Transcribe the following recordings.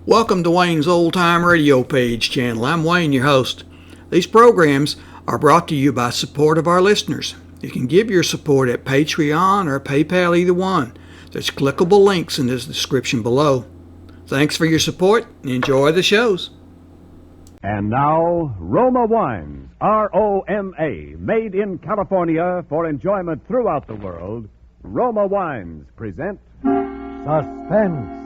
Welcome to Wayne's Old Time Radio Page channel. I'm Wayne, your host. These programs are brought to you by support of our listeners. You can give your support at Patreon or PayPal, either one. There's clickable links in the description below. Thanks for your support and enjoy the shows. And now, Roma Wines, R-O-M-A, made in California for enjoyment throughout the world. Roma Wines present Suspense.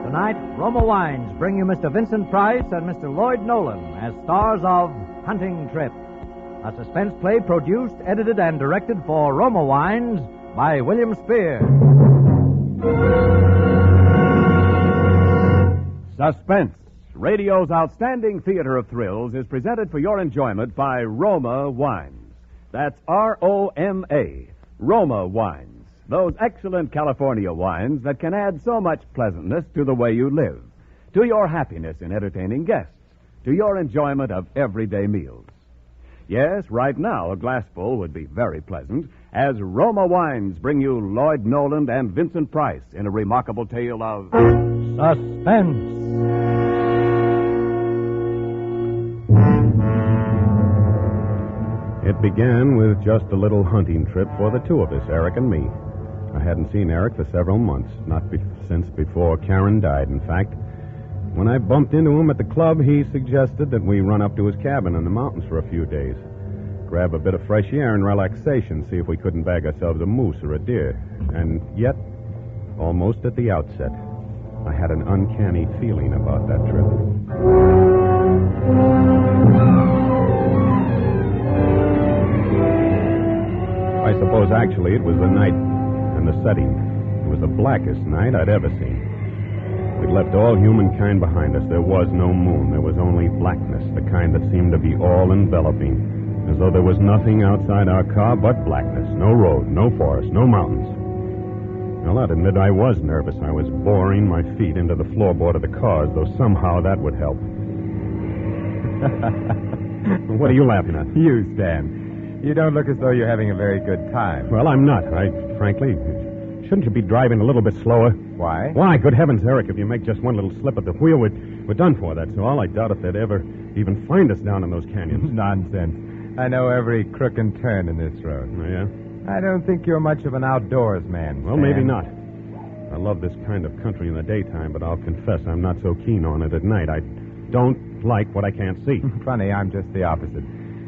Tonight, Roma Wines bring you Mr. Vincent Price and Mr. Lloyd Nolan as stars of Hunting Trip, a suspense play produced, edited, and directed for Roma Wines by William Spear. Suspense, radio's outstanding theater of thrills, is presented for your enjoyment by Roma Wines. That's R-O-M-A, Roma Wines. Those excellent California wines that can add so much pleasantness to the way you live, to your happiness in entertaining guests, to your enjoyment of everyday meals. Yes, right now a glassful would be very pleasant as Roma Wines bring you Lloyd Nolan and Vincent Price in a remarkable tale of Suspense. It began with just a little hunting trip for the two of us, Eric and me. I hadn't seen Eric for several months, since before Karen died, in fact. When I bumped into him at the club, he suggested that we run up to his cabin in the mountains for a few days, grab a bit of fresh air and relaxation, see if we couldn't bag ourselves a moose or a deer. And yet, almost at the outset, I had an uncanny feeling about that trip. I suppose actually it was the night and the setting. It was the blackest night I'd ever seen. We'd left all humankind behind us. There was no moon. There was only blackness, the kind that seemed to be all-enveloping, as though there was nothing outside our car but blackness. No road, no forest, no mountains. Well, I'd admit I was nervous. I was boring my feet into the floorboard of the car as though somehow that would help. What are you laughing at? You, Stan. You don't look as though you're having a very good time. Well, I'm not. Frankly, shouldn't you be driving a little bit slower? Why? Why? Good heavens, Eric, if you make just one little slip at the wheel, we're done for, that's all. I doubt if they'd ever even find us down in those canyons. Nonsense. I know every crook and turn in this road. Oh, yeah? I don't think you're much of an outdoors man, Well, Stan. maybe not. I love this kind of country in the daytime, but I'll confess I'm not so keen on it at night. I don't like what I can't see. Funny, I'm just the opposite.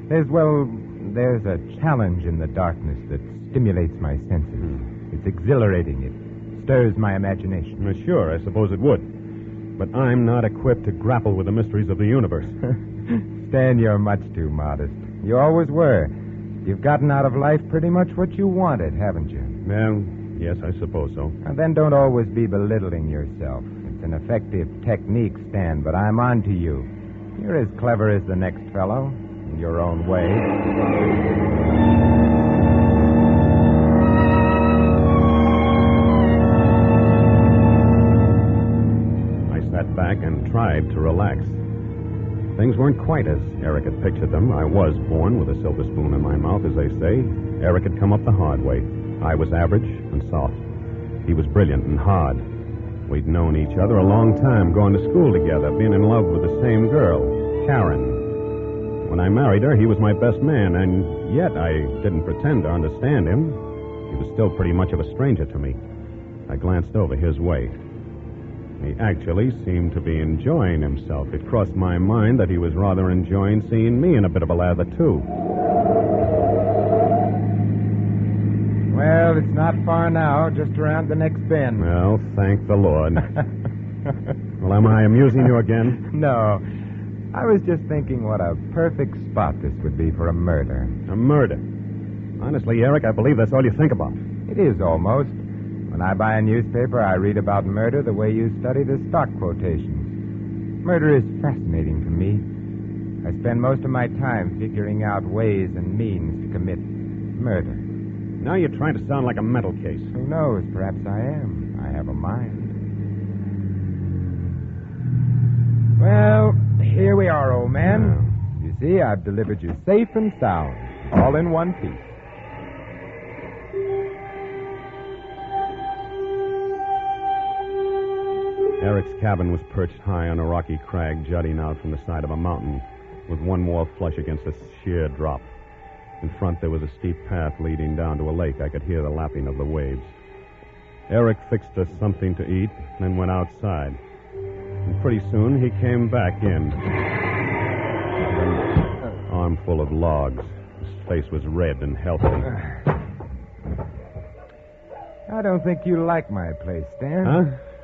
There's a challenge in the darkness that stimulates my senses. It's exhilarating. It stirs my imagination. Well, sure, I suppose it would. But I'm not equipped to grapple with the mysteries of the universe. Stan, you're much too modest. You always were. You've gotten out of life pretty much what you wanted, haven't you? Well, yes, I suppose so. And then don't always be belittling yourself. It's an effective technique, Stan, but I'm on to you. You're as clever as the next fellow, in your own way. I sat back and tried to relax. Things weren't quite as Eric had pictured them. I was born with a silver spoon in my mouth, as they say. Eric had come up the hard way. I was average and soft. He was brilliant and hard. We'd known each other a long time, going to school together, being in love with the same girl, Karen. When I married her, he was my best man, and yet I didn't pretend to understand him. He was still pretty much of a stranger to me. I glanced over his way. He actually seemed to be enjoying himself. It crossed my mind that he was rather enjoying seeing me in a bit of a lather, too. Well, it's not far now, just around the next bend. Well, thank the Lord. Well, am I amusing you again? No. I was just thinking what a perfect spot this would be for a murder. A murder? Honestly, Eric, I believe that's all you think about. It is almost. When I buy a newspaper, I read about murder the way you study the stock quotations. Murder is fascinating to me. I spend most of my time figuring out ways and means to commit murder. Now you're trying to sound like a mental case. Who knows? Perhaps I am. I have a mind. Well, here we are, old man. You see, I've delivered you safe and sound, all in one piece. Eric's cabin was perched high on a rocky crag jutting out from the side of a mountain, with one wall flush against a sheer drop. In front, there was a steep path leading down to a lake. I could hear the lapping of the waves. Eric fixed us something to eat, then went outside. And pretty soon, he came back in. An armful of logs. His face was red and healthy. I don't think you like my place, Stan. Huh?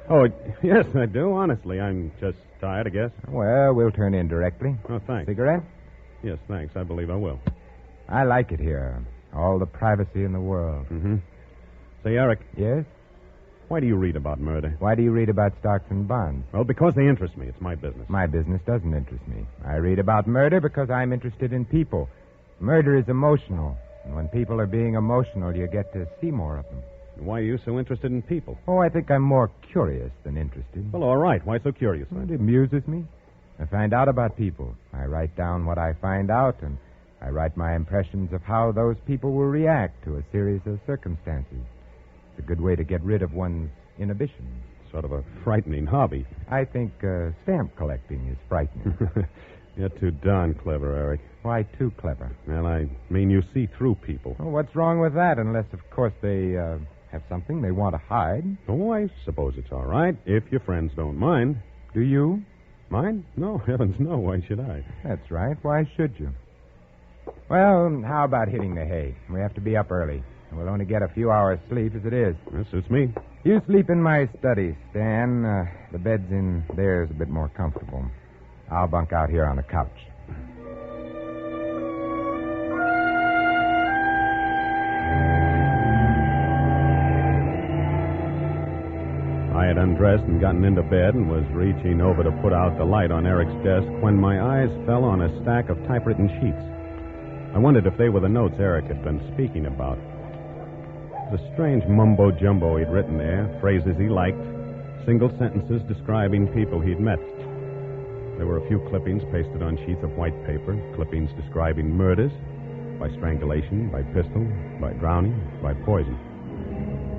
Oh, yes, I do, honestly. I'm just tired, I guess. Well, we'll turn in directly. Oh, thanks. Cigarette? Yes, thanks. I believe I will. I like it here. All the privacy in the world. Mm-hmm. Say, Eric, Yes? why do you read about murder? Why do you read about stocks and bonds? Well, because they interest me. It's my business. My business doesn't interest me. I read about murder because I'm interested in people. Murder is emotional. And when people are being emotional, you get to see more of them. Why are you so interested in people? Oh, I think I'm more curious than interested. Well, all right. Why so curious, Well, then? it amuses me. I find out about people. I write down what I find out, and I write my impressions of how those people will react to a series of circumstances. It's a good way to get rid of one's inhibitions. Sort of a frightening hobby. I think stamp collecting is frightening. You're too darn clever, Eric. Why too clever? Well, I mean you see through people. Well, what's wrong with that, unless, of course, they have something they want to hide? Oh, I suppose it's all right, if your friends don't mind. Do you? Mind? No, heavens no. Why should I? That's right. Why should you? Well, how about hitting the hay? We have to be up early. We'll only get a few hours' sleep as it is. That suits me. You sleep in my study, Stan. The bed's in there's a bit more comfortable. I'll bunk out here on the couch. I had undressed and gotten into bed and was reaching over to put out the light on Eric's desk when my eyes fell on a stack of typewritten sheets. I wondered if they were the notes Eric had been speaking about. It was a strange mumbo-jumbo he'd written there, phrases he liked, single sentences describing people he'd met. There were a few clippings pasted on sheets of white paper, clippings describing murders, by strangulation, by pistol, by drowning, by poison.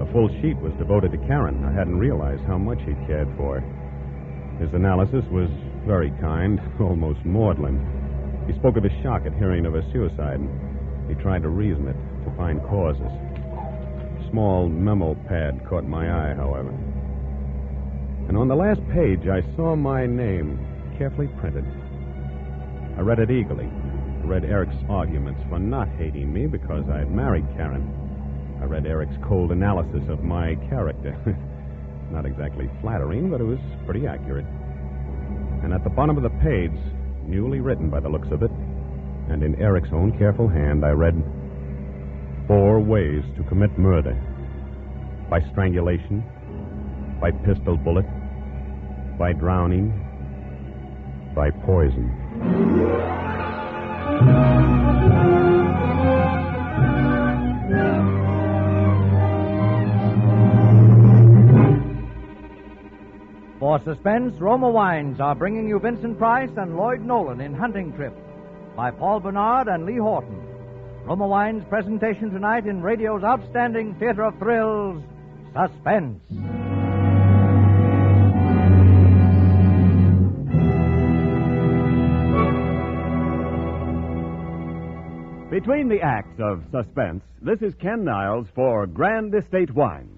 A full sheet was devoted to Karen. I hadn't realized how much he'd cared for her. His analysis was very kind, almost maudlin. He spoke of his shock at hearing of her suicide. He tried to reason it, to find causes. A small memo pad caught my eye, however. And on the last page, I saw my name carefully printed. I read it eagerly. I read Eric's arguments for not hating me because I'd married Karen. I read Eric's cold analysis of my character. Not exactly flattering, but it was pretty accurate. And at the bottom of the page, newly written by the looks of it, and in Eric's own careful hand, I read 4 ways to commit murder. By strangulation, by pistol bullet, by drowning, by poison. For Suspense, Roma Wines are bringing you Vincent Price and Lloyd Nolan in Hunting Trip by Paul Bernard and Lee Horton. Roma Wines' presentation tonight in radio's outstanding theater of thrills, Suspense. Between the acts of Suspense, this is Ken Niles for Grand Estate Wines.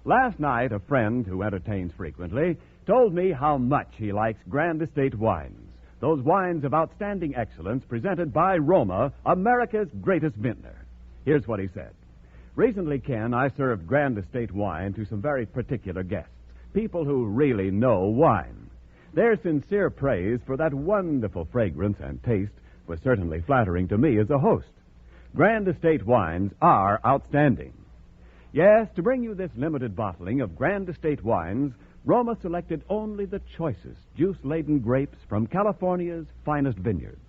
Last night, a friend who entertains frequently told me how much he likes Grand Estate Wines, those wines of outstanding excellence presented by Roma, America's greatest vintner. Here's what he said. Recently, Ken, I served Grand Estate wine to some very particular guests, people who really know wine. Their sincere praise for that wonderful fragrance and taste was certainly flattering to me as a host. Grand Estate wines are outstanding. Yes, to bring you this limited bottling of Grand Estate wines, Roma selected only the choicest, juice-laden grapes from California's finest vineyards.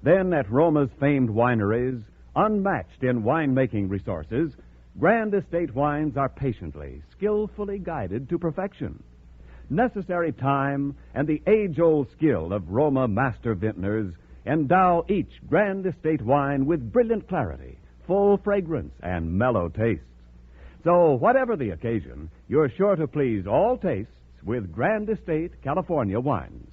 Then, at Roma's famed wineries, unmatched in winemaking resources, Grand Estate wines are patiently, skillfully guided to perfection. Necessary time and the age-old skill of Roma master vintners endow each Grand Estate wine with brilliant clarity, full fragrance, and mellow taste. So, whatever the occasion, you're sure to please all tastes with Grand Estate California wines.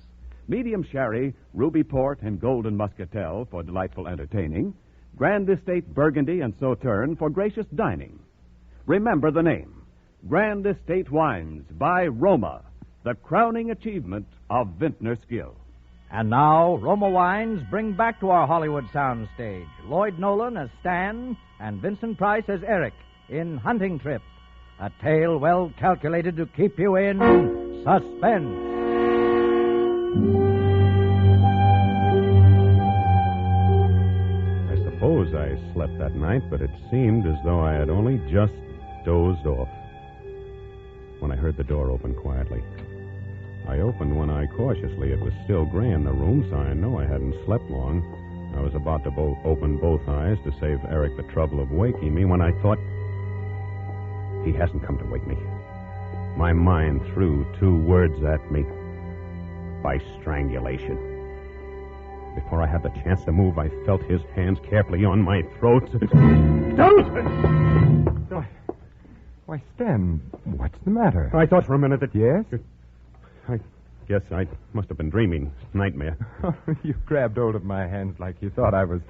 Medium sherry, ruby port, and golden muscatel for delightful entertaining. Grand Estate Burgundy and Sauterne for gracious dining. Remember the name, Grand Estate Wines by Roma, the crowning achievement of vintner skill. And now, Roma Wines bring back to our Hollywood soundstage Lloyd Nolan as Stan and Vincent Price as Eric in Hunting Trip, a tale well calculated to keep you in suspense. I suppose I slept that night, but it seemed as though I had only just dozed off when I heard the door open quietly. I opened one eye cautiously. It was still gray in the room, so I know I hadn't slept long. I was about to open both eyes to save Eric the trouble of waking me when I thought, he hasn't come to wake me. My mind threw two words at me. By strangulation. Before I had the chance to move, I felt his hands carefully on my throat. Why, Stan, what's the matter? I thought for a minute that... Yes? I guess I must have been dreaming. Nightmare. You grabbed hold of my hands like you thought I was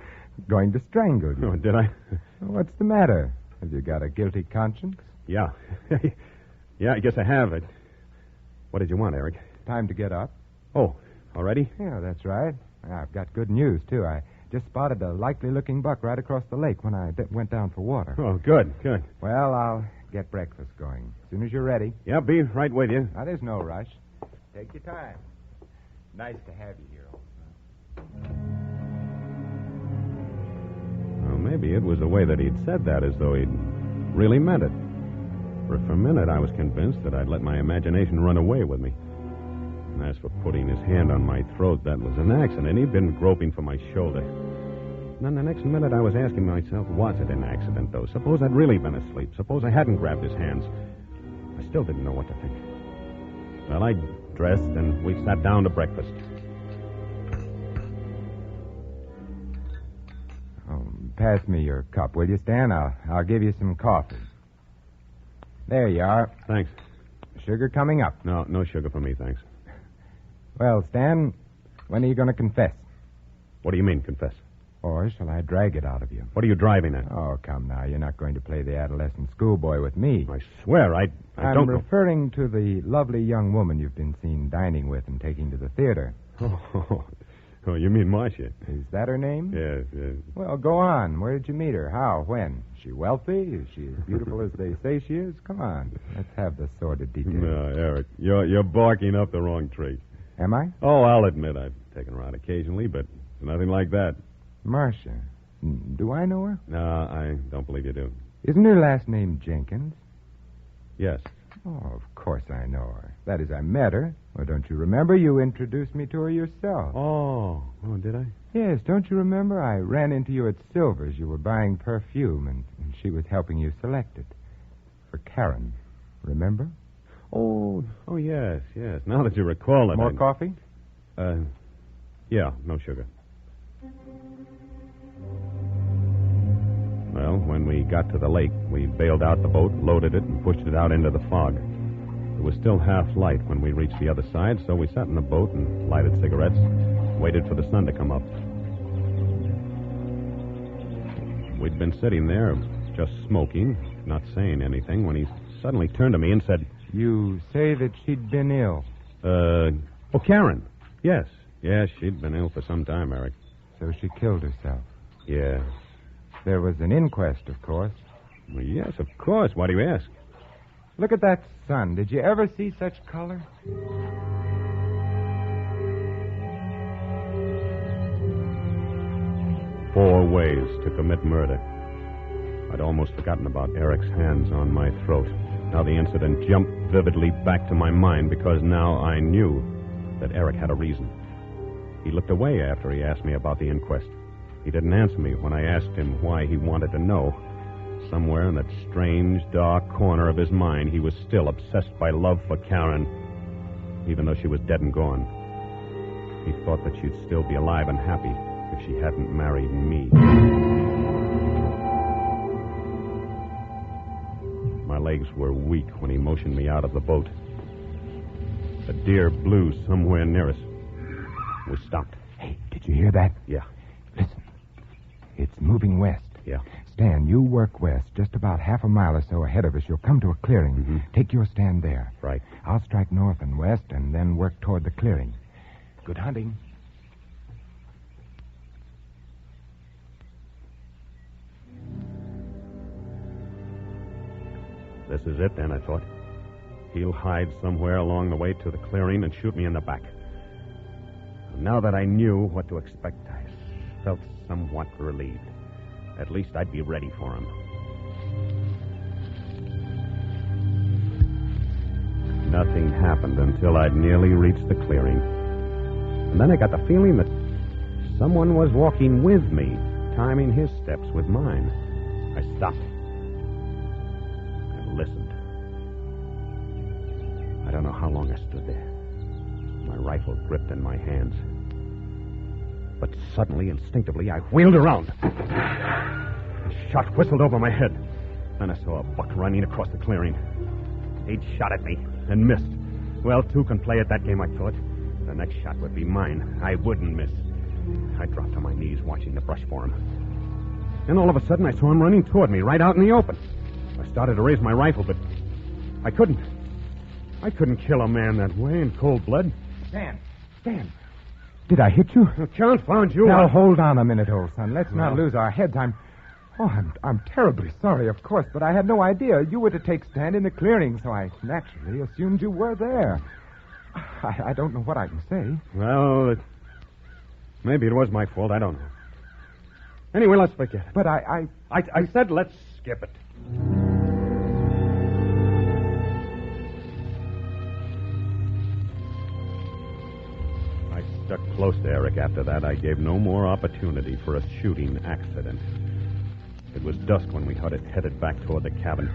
going to strangle you. Oh, did I? What's the matter? Have you got a guilty conscience? Yeah. Yeah, I guess I have. What did you want, Eric? Time to get up. Oh, already? Yeah, that's right. I've got good news, too. I just spotted a likely-looking buck right across the lake when I went down for water. Oh, good. Well, I'll get breakfast going. As soon as you're ready. Yeah, be right with you. Now, there's no rush. Take your time. Nice to have you here, old son. Well, maybe it was the way that he'd said that, as though he'd really meant it. For a minute, I was convinced that I'd let my imagination run away with me. And as for putting his hand on my throat, that was an accident. He'd been groping for my shoulder. And then the next minute, I was asking myself, was it an accident, though? Suppose I'd really been asleep. Suppose I hadn't grabbed his hands. I still didn't know what to think. Well, I dressed, and we sat down to breakfast. Oh, pass me your cup, will you, Stan? I'll give you some coffee. There you are. Thanks. Sugar coming up. No sugar for me, thanks. Well, Stan, when are you going to confess? What do you mean, confess? Or shall I drag it out of you? What are you driving at? Oh, come now. You're not going to play the adolescent schoolboy with me. I swear, I I'm don't know. referring to the lovely young woman you've been seen dining with and taking to the theater. Oh, you mean Marcia? Is that her name? Yes. Well, go on. Where did you meet her? How? When? Is she wealthy? Is she as beautiful as they say she is? Come on. Let's have the sordid details. No, Eric, you're barking up the wrong tree. Am I? Oh, I'll admit I've taken her out occasionally, but nothing like that. Marcia. Do I know her? No, I don't believe you do. Isn't her last name Jenkins? Yes. Oh, of course I know her. That is, I met her. Well, don't you remember? You introduced me to her yourself. Oh, did I? Yes, don't you remember? I ran into you at Silver's. You were buying perfume, and she was helping you select it. For Karen. Remember? Oh, yes. Now that you recall it. More coffee? Yeah, no sugar. Well, when we got to the lake, we bailed out the boat, loaded it, and pushed it out into the fog. It was still half light when we reached the other side, so we sat in the boat and lighted cigarettes, waited for the sun to come up. We'd been sitting there, just smoking, not saying anything, when he suddenly turned to me and said, You say that she'd been ill. Karen. Yes, she'd been ill for some time, Eric. So she killed herself. Yes. There was an inquest, of course. Well, yes, of course. Why do you ask? Look at that sun. Did you ever see such color? 4 ways to commit murder. I'd almost forgotten about Eric's hands on my throat. Now the incident jumped vividly back to my mind because now I knew that Eric had a reason. He looked away after he asked me about the inquest. He didn't answer me when I asked him why he wanted to know. Somewhere in that strange, dark corner of his mind, he was still obsessed by love for Karen, even though she was dead and gone. He thought that she'd still be alive and happy if she hadn't married me. My legs were weak when he motioned me out of the boat. A deer blew somewhere near us. We stopped. Hey, did you hear that? Yeah. Listen. It's moving west. Yeah. Stan, you work west. Just about half a mile or so ahead of us, you'll come to a clearing. Mm-hmm. Take your stand there. Right. I'll strike north and west and then work toward the clearing. Good hunting. This is it, then, I thought. He'll hide somewhere along the way to the clearing and shoot me in the back. Now that I knew what to expect, I felt somewhat relieved. At least I'd be ready for him. Nothing happened until I'd nearly reached the clearing. And then I got the feeling that someone was walking with me, timing his steps with mine. I stopped and listened. I don't know how long I stood there, my rifle gripped in my hands. But suddenly, instinctively, I wheeled around. A shot whistled over my head. Then I saw a buck running across the clearing. He'd shot at me and missed. Well, two can play at that game, I thought. The next shot would be mine. I wouldn't miss. I dropped on my knees, watching the brush for him. Then all of a sudden, I saw him running toward me, right out in the open. I started to raise my rifle, but I couldn't. I couldn't kill a man that way in cold blood. Stan. Did I hit you? Confound you. Now, hold on a minute, old son. Let's not lose our heads. I'm terribly sorry, of course, but I had no idea you were to take stand in the clearing, so I naturally assumed you were there. I don't know what I can say. Well, maybe it was my fault. I don't know. Anyway, let's forget it. But I said let's skip it. I stuck close to Eric after that. I gave no more opportunity for a shooting accident. It was dusk when we headed back toward the cabin.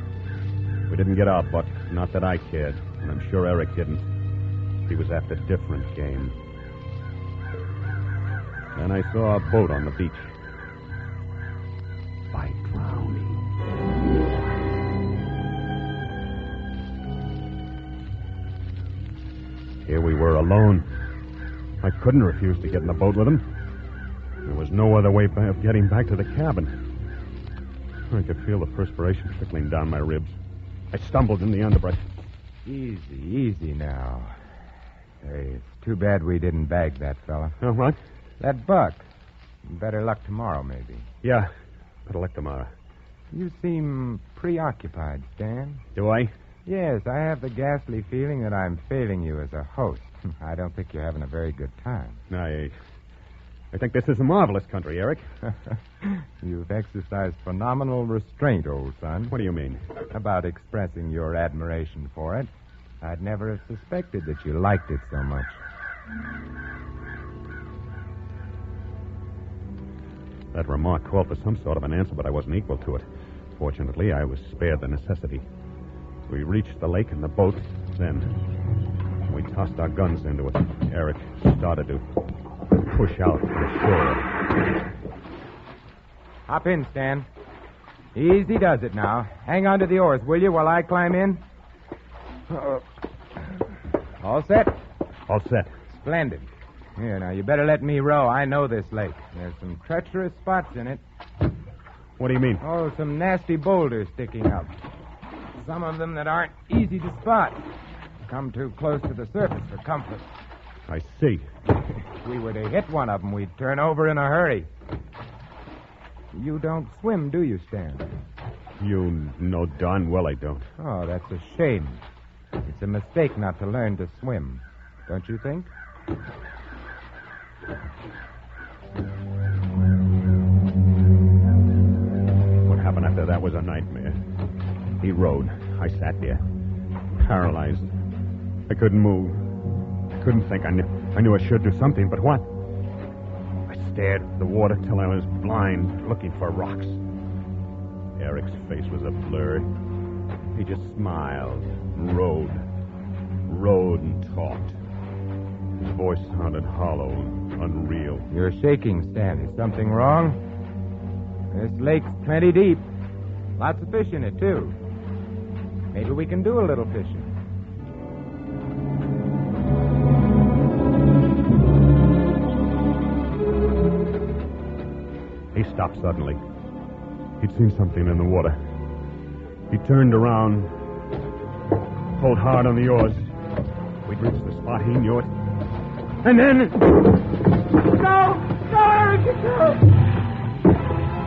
We didn't get our buck, not that I cared, and I'm sure Eric didn't. He was after different game. Then I saw a boat on the beach. By drowning. Here we were alone. I couldn't refuse to get in the boat with him. There was no other way of getting back to the cabin. I could feel the perspiration trickling down my ribs. I stumbled in the underbrush. Easy now. Hey, it's too bad we didn't bag that fella. What? That buck. Better luck tomorrow, maybe. Yeah, better luck tomorrow. You seem preoccupied, Stan. Do I? Yes, I have the ghastly feeling that I'm failing you as a host. I don't think you're having a very good time. I think this is a marvelous country, Eric. You've exercised phenomenal restraint, old son. What do you mean? About expressing your admiration for it. I'd never have suspected that you liked it so much. That remark called for some sort of an answer, but I wasn't equal to it. Fortunately, I was spared the necessity. We reached the lake in the boat. Then we tossed our guns into it. Eric started to push out to the shore. Hop in, Stan. Easy does it now. Hang on to the oars, will you, while I climb in? All set? All set. Splendid. Here, now, you better let me row. I know this lake. There's some treacherous spots in it. What do you mean? Oh, some nasty boulders sticking up. Some of them that aren't easy to spot. Come too close to the surface for comfort. I see. If we were to hit one of them, we'd turn over in a hurry. You don't swim, do you, Stan? You know darn well I don't. Oh, that's a shame. It's a mistake not to learn to swim, don't you think? What happened after that was a nightmare. He rowed. I sat there, paralyzed. I couldn't move. I couldn't think. I knew I should do something, but what? I stared at the water till I was blind, looking for rocks. Eric's face was a blur. He just smiled, rowed and talked. His voice sounded hollow and unreal. You're shaking, Stan. Is something wrong? This lake's plenty deep. Lots of fish in it, too. Maybe we can do a little fishing. stopped suddenly. He'd seen something in the water. He turned around, pulled hard on the oars. We'd reached the spot, he knew it. And then... No! No, Eric! No!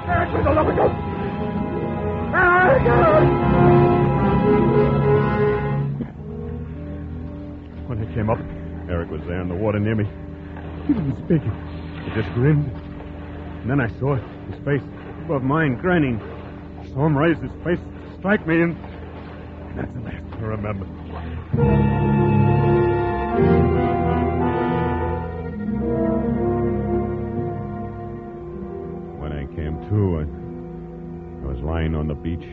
Eric, with the love of God! Eric! When I came up, Eric was there in the water near me. He wasn't speaking. He just grinned. And then I saw his face above mine, grinning. I saw him raise his face to strike me, and that's the last I remember. When I came to, I was lying on the beach,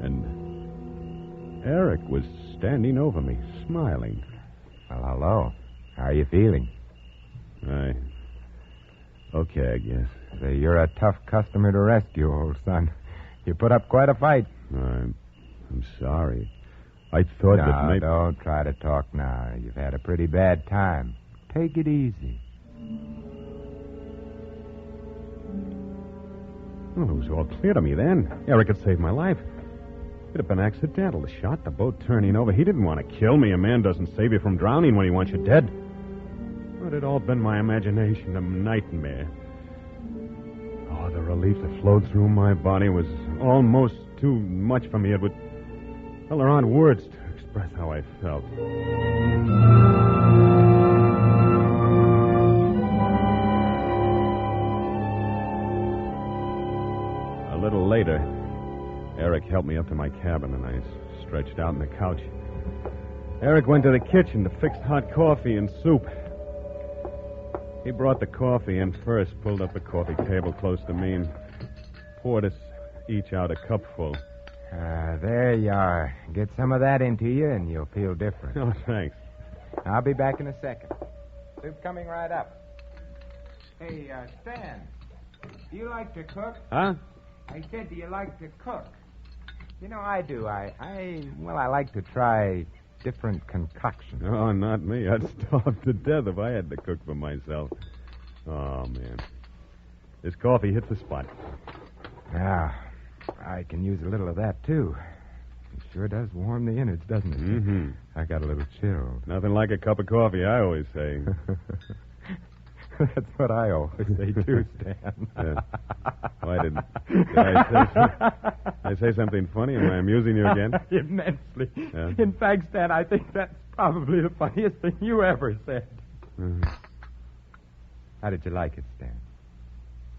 and Eric was standing over me, smiling. Well, hello. How are you feeling? Okay, I guess. Say, you're a tough customer to rescue, old son. You put up quite a fight. I'm sorry. I thought that maybe... Don't try to talk now. You've had a pretty bad time. Take it easy. Well, it was all clear to me then. Eric had saved my life. It had been accidental. The shot, the boat turning over. He didn't want to kill me. A man doesn't save you from drowning when he wants you dead. But it all been my imagination, a nightmare. Oh, the relief that flowed through my body was almost too much for me. Well, there aren't words to express how I felt. A little later, Eric helped me up to my cabin, and I stretched out on the couch. Eric went to the kitchen to fix hot coffee and soup. He brought the coffee in first, pulled up the coffee table close to me, and poured us each out a cupful. There you are. Get some of that into you, and you'll feel different. Oh, thanks. I'll be back in a second. Soup coming right up. Hey, Stan, do you like to cook? Huh? I said, do you like to cook? You know, I do. I like to try different concoctions. Oh, not me. I'd starve to death if I had to cook for myself. Oh, man. This coffee hits the spot. Yeah, I can use a little of that, too. It sure does warm the innards, doesn't it? Mm-hmm. I got a little chilled. Nothing like a cup of coffee, I always say. That's what I always say, too, Stan. Why did I say something funny? Am I amusing you again? Immensely. Yeah. In fact, Stan, I think that's probably the funniest thing you ever said. Mm-hmm. How did you like it, Stan?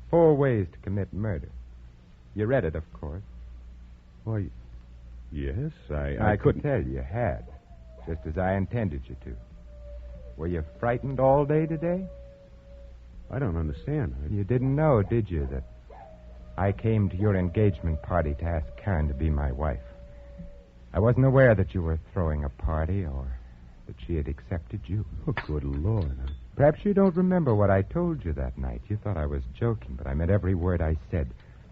4 ways to commit murder. You read it, of course. Why, yes, I couldn't. could tell you had, just as I intended you to. Were you frightened all day today? I don't understand. You didn't know, did you, that I came to your engagement party to ask Karen to be my wife? I wasn't aware that you were throwing a party or that she had accepted you. Oh, good Lord. Perhaps you don't remember what I told you that night. You thought I was joking, but I meant every word I said.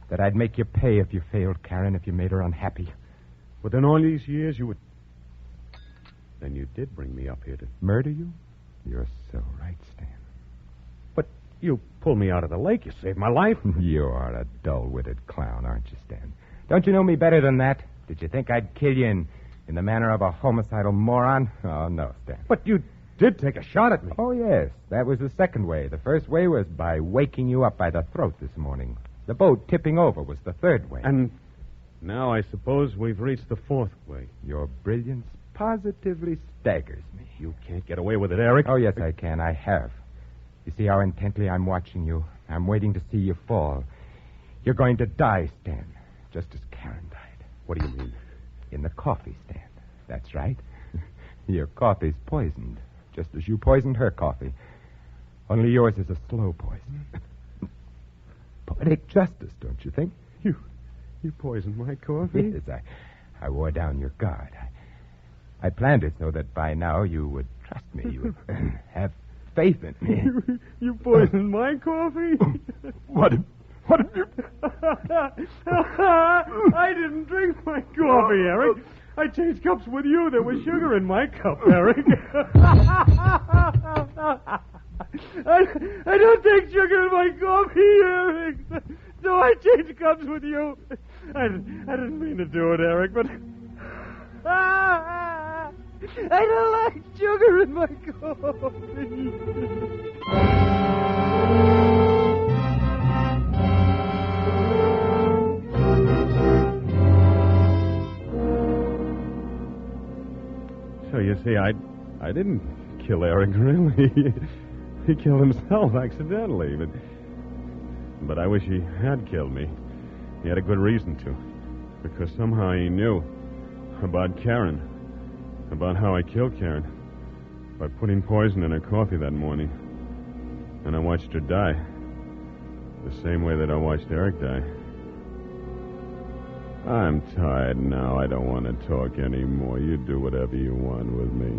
That I'd make you pay if you failed Karen, if you made her unhappy. But in all these years, you would... Then you did bring me up here to... Murder you? You're so right, Stan. But you pulled me out of the lake. You saved my life. You are a dull-witted clown, aren't you, Stan? Don't you know me better than that? Did you think I'd kill you in the manner of a homicidal moron? Oh, no, Stan. But you did take a shot at me. Oh, yes. That was the second way. The first way was by waking you up by the throat this morning. The boat tipping over was the third way. And now I suppose we've reached the fourth way. Your brilliance positively staggers me. You can't get away with it, Eric. Oh, yes, I can. I have. You see how intently I'm watching you. I'm waiting to see you fall. You're going to die, Stan, just as Karen died. What do you mean? In the coffee stand. That's right. Your coffee's poisoned, just as you poisoned her coffee. Only yours is a slow poison. Poetic justice, don't you think? You poisoned my coffee? Yes, I wore down your guard. I planned it so that by now you would trust me. You would have faith in me. You poisoned my coffee? What did you... I didn't drink my coffee, Eric. I changed cups with you. There was sugar in my cup, Eric. I don't take sugar in my coffee, Eric. So I change cups with you. I didn't mean to do it, Eric, but... I don't like sugar in my coffee. So you see, I didn't kill Eric, really. He killed himself accidentally, but I wish he had killed me. He had a good reason to, because somehow he knew about Karen, about how I killed Karen by putting poison in her coffee that morning. And I watched her die, the same way that I watched Eric die. I'm tired now. I don't want to talk anymore. You do whatever you want with me.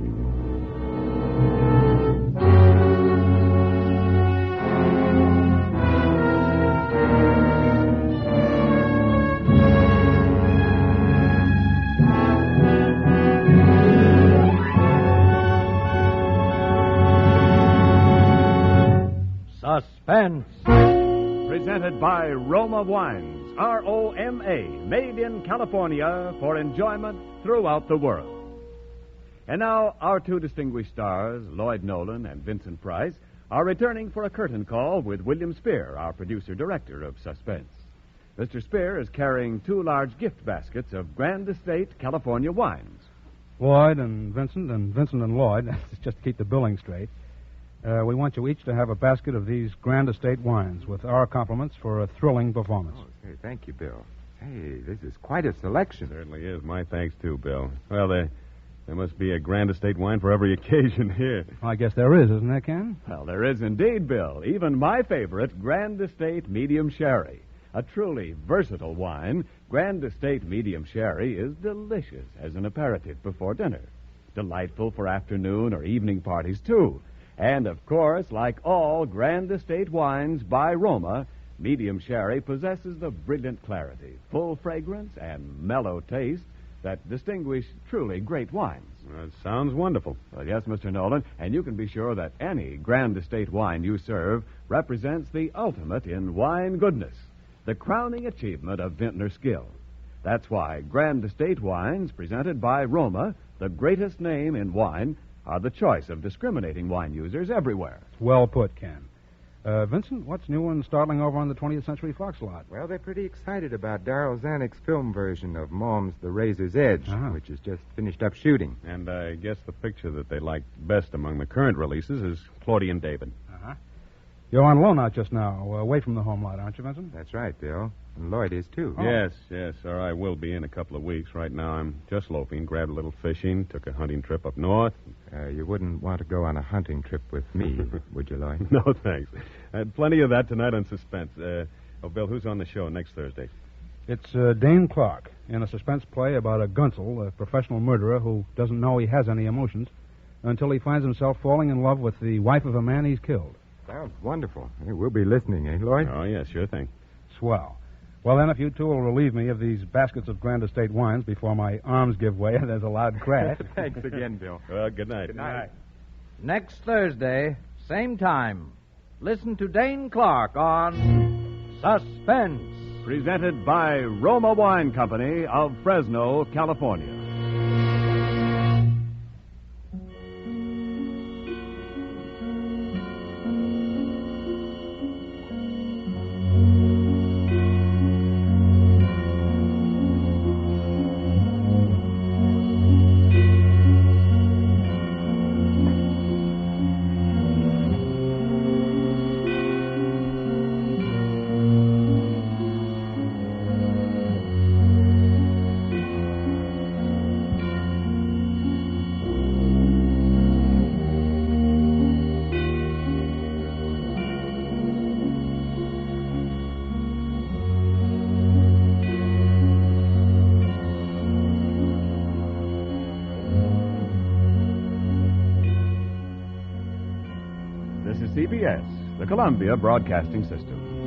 Suspense. Presented by Roma Wines, R-O-M-A, made in California for enjoyment throughout the world. And now, our two distinguished stars, Lloyd Nolan and Vincent Price, are returning for a curtain call with William Spear, our producer-director of Suspense. Mr. Spear is carrying two large gift baskets of Grand Estate California wines. Lloyd and Vincent and Lloyd, that's just to keep the billing straight. We want you each to have a basket of these Grand Estate wines with our compliments for a thrilling performance. Oh, hey, thank you, Bill. Hey, this is quite a selection. Certainly is. My thanks, too, Bill. Well, there must be a Grand Estate wine for every occasion here. I guess there is, isn't there, Ken? Well, there is indeed, Bill. Even my favorite, Grand Estate Medium Sherry. A truly versatile wine, Grand Estate Medium Sherry is delicious as an aperitif before dinner. Delightful for afternoon or evening parties, too. And, of course, like all Grand Estate wines by Roma, Medium Sherry possesses the brilliant clarity, full fragrance, and mellow taste that distinguish truly great wines. It sounds wonderful. Well, yes, Mr. Nolan, and you can be sure that any Grand Estate wine you serve represents the ultimate in wine goodness, the crowning achievement of vintner skill. That's why Grand Estate wines presented by Roma, the greatest name in wine, are the choice of discriminating wine users everywhere. Well put, Ken. Vincent, what's new and startling over on the 20th Century Fox lot? Well, they're pretty excited about Darryl Zanuck's film version of Mom's The Razor's Edge, which is just finished up shooting. And I guess the picture that they like best among the current releases is Claudia and David. You're on loan out just now, away from the home lot, aren't you, Vincent? That's right, Bill. And Lloyd is, too. Yes, or I will be in a couple of weeks. Right now I'm just loafing, grabbed a little fishing, took a hunting trip up north. You wouldn't want to go on a hunting trip with me, would you, Lloyd? No, thanks. I had plenty of that tonight on Suspense. Bill, who's on the show next Thursday? It's Dane Clark in a suspense play about a Gunsel, a professional murderer who doesn't know he has any emotions until he finds himself falling in love with the wife of a man he's killed. Sounds wonderful. Hey, we'll be listening, eh, Lloyd? Oh, yeah, sure thing. Swell. Well, then, if you two will relieve me of these baskets of Grand Estate wines before my arms give way and there's a loud crash. Thanks again, Bill. Well, good night. Good night. Next Thursday, same time, listen to Dane Clark on Suspense. Presented by Roma Wine Company of Fresno, California. This is CBS, the Columbia Broadcasting System.